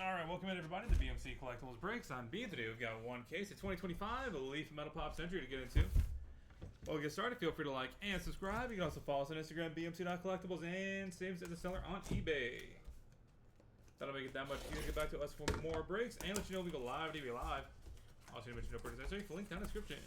Alright, welcome in everybody to BMC Collectibles Breaks. On B today we've got one case of 2025 Leaf Metal Pop Century to get into. While we get started, feel free to like and subscribe. You can also follow us on Instagram, BMC.collectibles, and save us as a seller on eBay. That'll make it that much easier to get back to us for more breaks and let you know we go live, TV live. Also, to mention no purchase necessary, full link down in the description.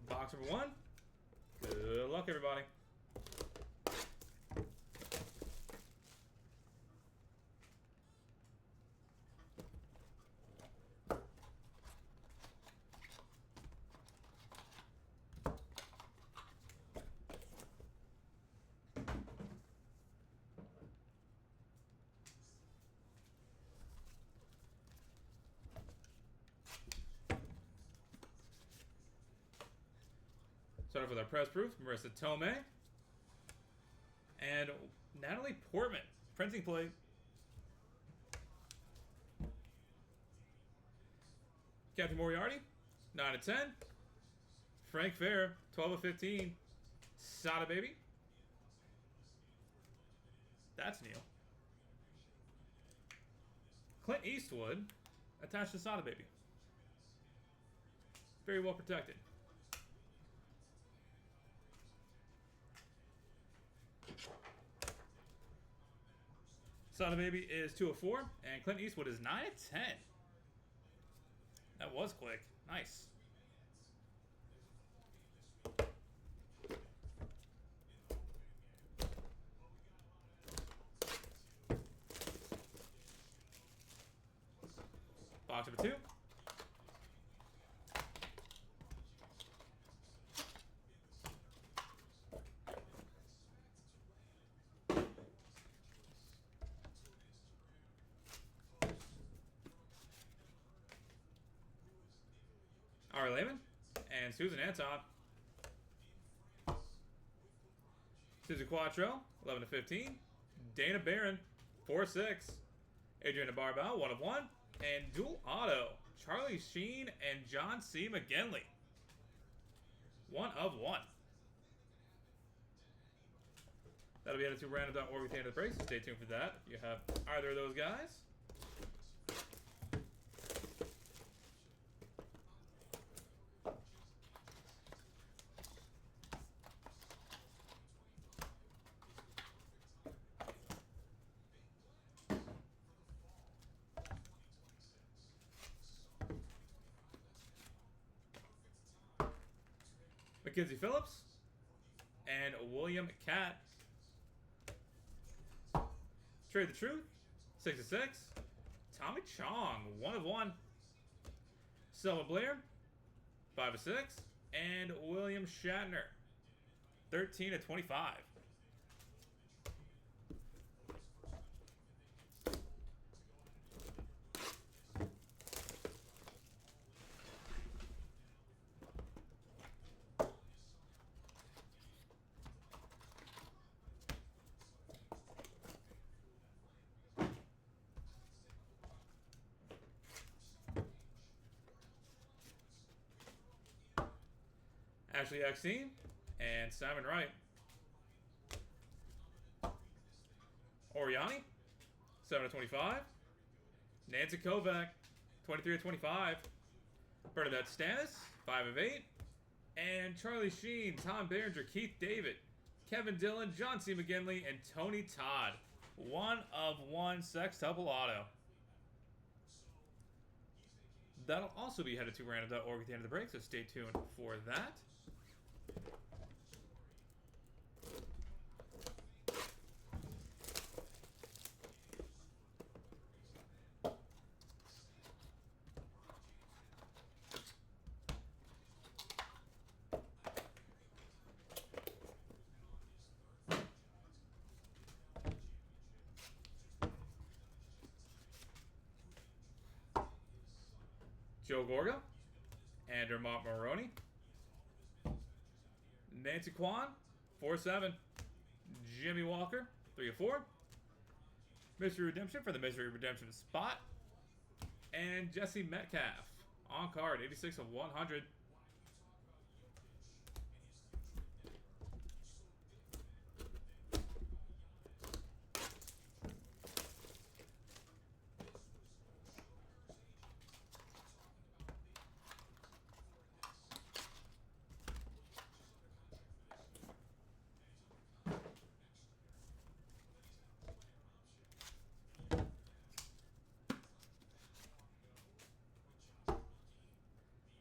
Box number one. Good luck, everybody. Start off with our press proof, Marissa Tomei. And Natalie Portman, printing plate. Captain Moriarty, 9 of 10. Frank Fair, 12 of 15. Sada Baby. That's Neil. Clint Eastwood, attached to Sada Baby. Very well protected. Sada Baby is 2 of 4, and Clint Eastwood is 9 of 10. That was quick. Nice. Box number 2. Ari Lehman and Susan Anton. Susan Quattro, 11 of 15. Dana Barron, 4-6. Adriana Barbell, 1 of 1. And dual auto, Charlie Sheen and John C. McGinley, 1 of 1. That'll be added to random.org at the end of the break, so stay tuned for that if you have either of those guys. Mackenzie Phillips and William Catt. Trade the Truth, 6 of 6. Tommy Chong, 1 of 1. Selma Blair, 5 of 6. And William Shatner, 13 of 25. Ashley Eckstein and Simon Wright. Oriani, 7 of 25. Nancy Kovac, 23 of 25. Bernadette Stannis, 5 of 8. And Charlie Sheen, Tom Berenger, Keith David, Kevin Dillon, John C. McGinley, and Tony Todd, 1 of 1 sextuple auto. That'll also be headed to random.org at the end of the break, so stay tuned for that. Joe Gorga and Dermot Mulroney. Nancy Kwan, 4-7. Jimmy Walker, 3 of 4. Mystery Redemption for the Mystery Redemption spot. And Jesse Metcalf on card, 86 of 100.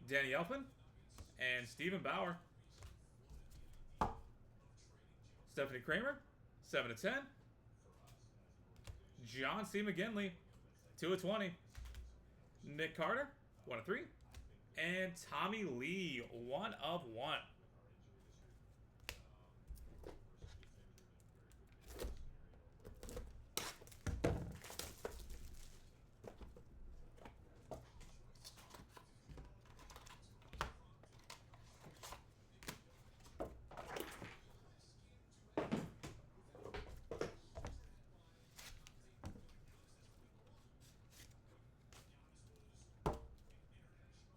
Danny Elfman and Stephen Bauer. Stephanie Kramer, 7 of 10. John C. McGinley, 2 of 20. Nick Carter, 1 of 3. And Tommy Lee, 1 of 1.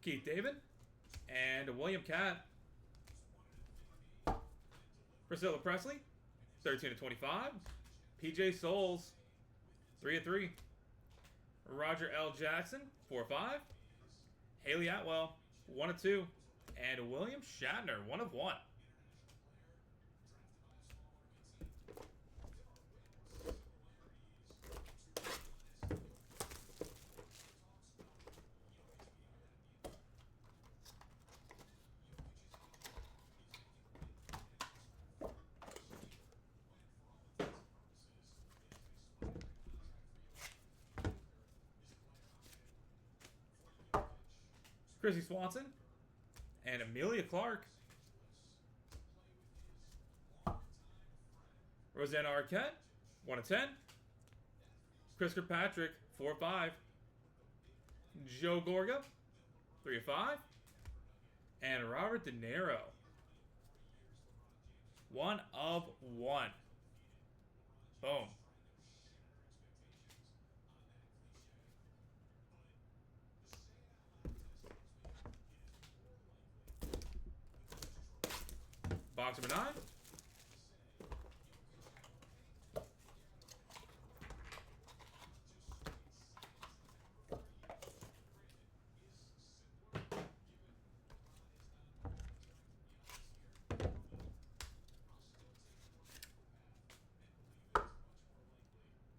Keith David and William Catt. Priscilla Presley, 13 of 25. PJ Souls, 3 of 3. Roger L. Jackson, 4 of 5. Haley Atwell, 1 of 2. And William Shatner, 1 of 1. Chrissy Swanson and Amelia Clark. Rosanna Arquette, 1 of 10. Chris Kirkpatrick, 4 of 5. Joe Gorga, 3 of 5. And Robert De Niro, 1 of 1. Boom. Box number 9.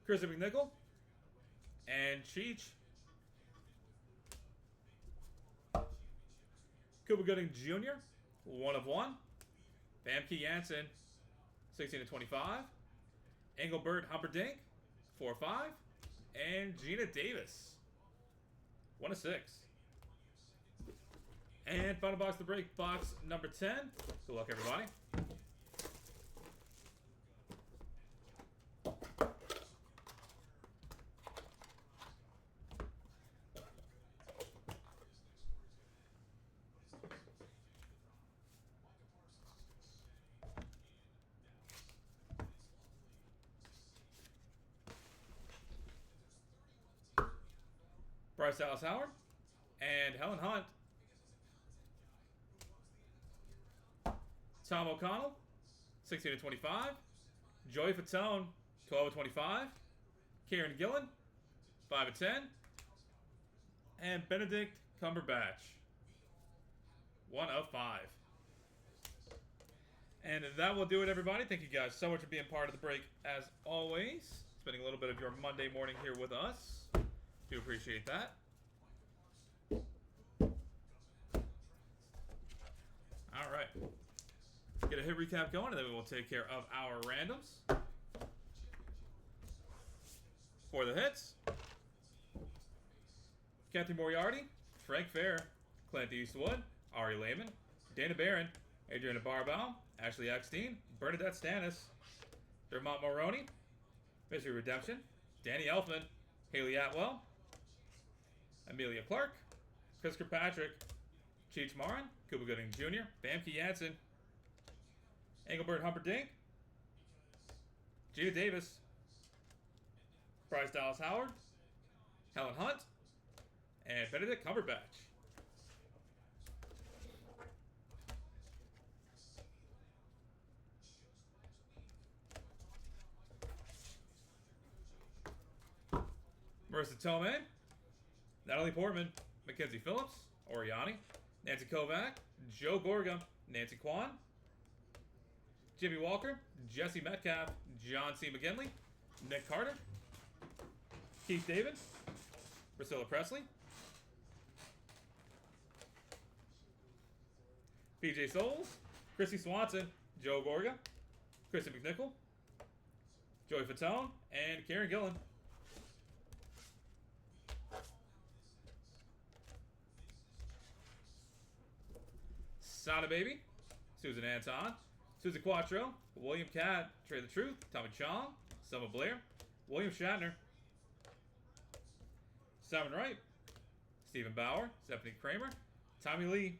Chris McNichol and Cheech. Cuba Gooding Jr., 1 of 1. Famke Janssen, 16 of 25. Engelbert Humperdinck, 4 of 5. And Gina Davis, 1 of 6. And final box to break, box number 10. Good luck, everybody. Bryce Dallas Howard and Helen Hunt. Tom O'Connell, 16 of 25. Joey Fatone, 12 of 25. Kieran Gillen, 5 of 10. And Benedict Cumberbatch, 1 of 5. And that will do it, everybody. Thank you guys so much for being part of the break, as always. Spending a little bit of your Monday morning here with us. Do appreciate that. All right. Get a hit recap going, and then we will take care of our randoms. For the hits, Kathy Moriarty, Frank Fair, Clint Eastwood, Ari Lehman, Dana Barron, Adriana Barbaum, Ashley Eckstein, Bernadette Stannis, Dermot Mulroney, Mystery Redemption, Danny Elfman, Haley Atwell, Amelia Clark, Chris Kirkpatrick, Cheech Marin, Cuba Gooding Jr., Famke Janssen, Engelbert Humperdinck, Gina Davis, Bryce Dallas Howard, Helen Hunt, and Benedict Cumberbatch. Marissa Tomei, Natalie Portman, Mackenzie Phillips, Oriani, Nancy Kovac, Joe Gorga, Nancy Kwan, Jimmy Walker, Jesse Metcalf, John C. McGinley, Nick Carter, Keith David, Priscilla Presley, PJ Souls, Chrissy Swanson, Joe Gorga, Chrissy McNichol, Joey Fatone, and Karen Gillan. Sada Baby, Susan Anton, Susan Quattro, William Catt, Trey the Truth, Tommy Chong, Selma Blair, William Shatner, Simon Wright, Stephen Bauer, Stephanie Kramer, Tommy Lee,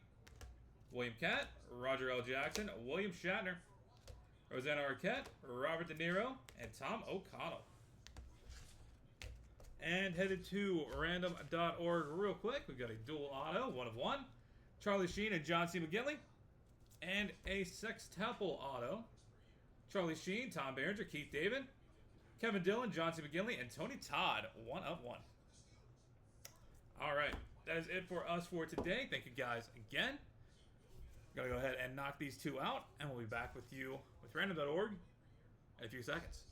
William Catt, Roger L. Jackson, William Shatner, Rosanna Arquette, Robert De Niro, and Tom O'Connell. And headed to random.org real quick. We've got a dual auto, 1 of 1. Charlie Sheen and John C. McGinley. And a sextuple auto. Charlie Sheen, Tom Berenger, Keith David, Kevin Dillon, John C. McGinley, and Tony Todd, 1 of 1. All right, that is it for us for today. Thank you guys again. Gotta go ahead and knock these two out, and we'll be back with you with random.org in a few seconds.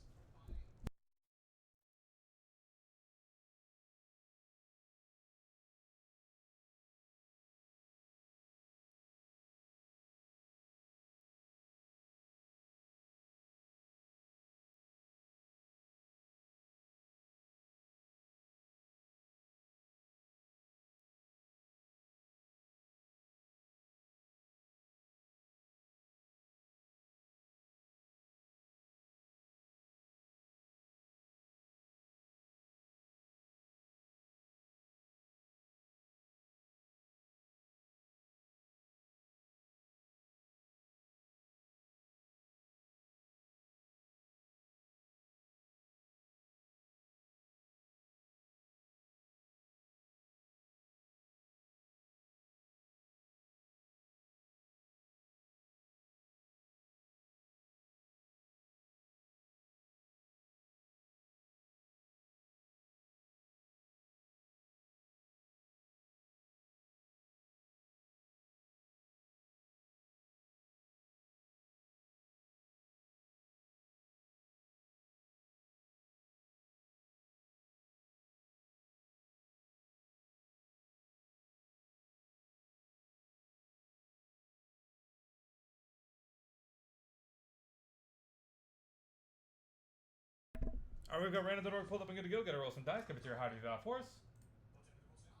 All right, we've got random.org pulled up and good to go. Gotta roll some dice. Give it to your high for us.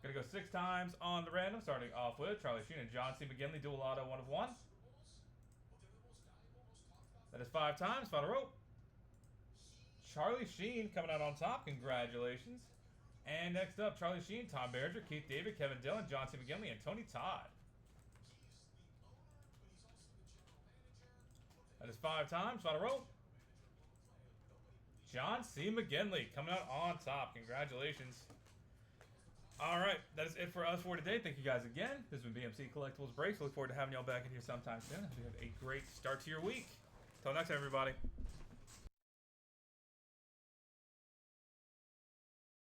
Gonna go 6 times on the random, starting off with Charlie Sheen and John C. McGinley, dual auto, 1 of 1. That is 5 times. Final row. Charlie Sheen coming out on top. Congratulations. And next up, Charlie Sheen, Tom Berenger, Keith David, Kevin Dillon, John C. McGinley, and Tony Todd. That is 5 times. Final row. John C. McGinley coming out on top. Congratulations. All right, that is it for us for today. Thank you guys again. This has been BMC Collectibles Breaks. Look forward to having y'all back in here sometime soon. Hope you have a great start to your week. Till next time, everybody.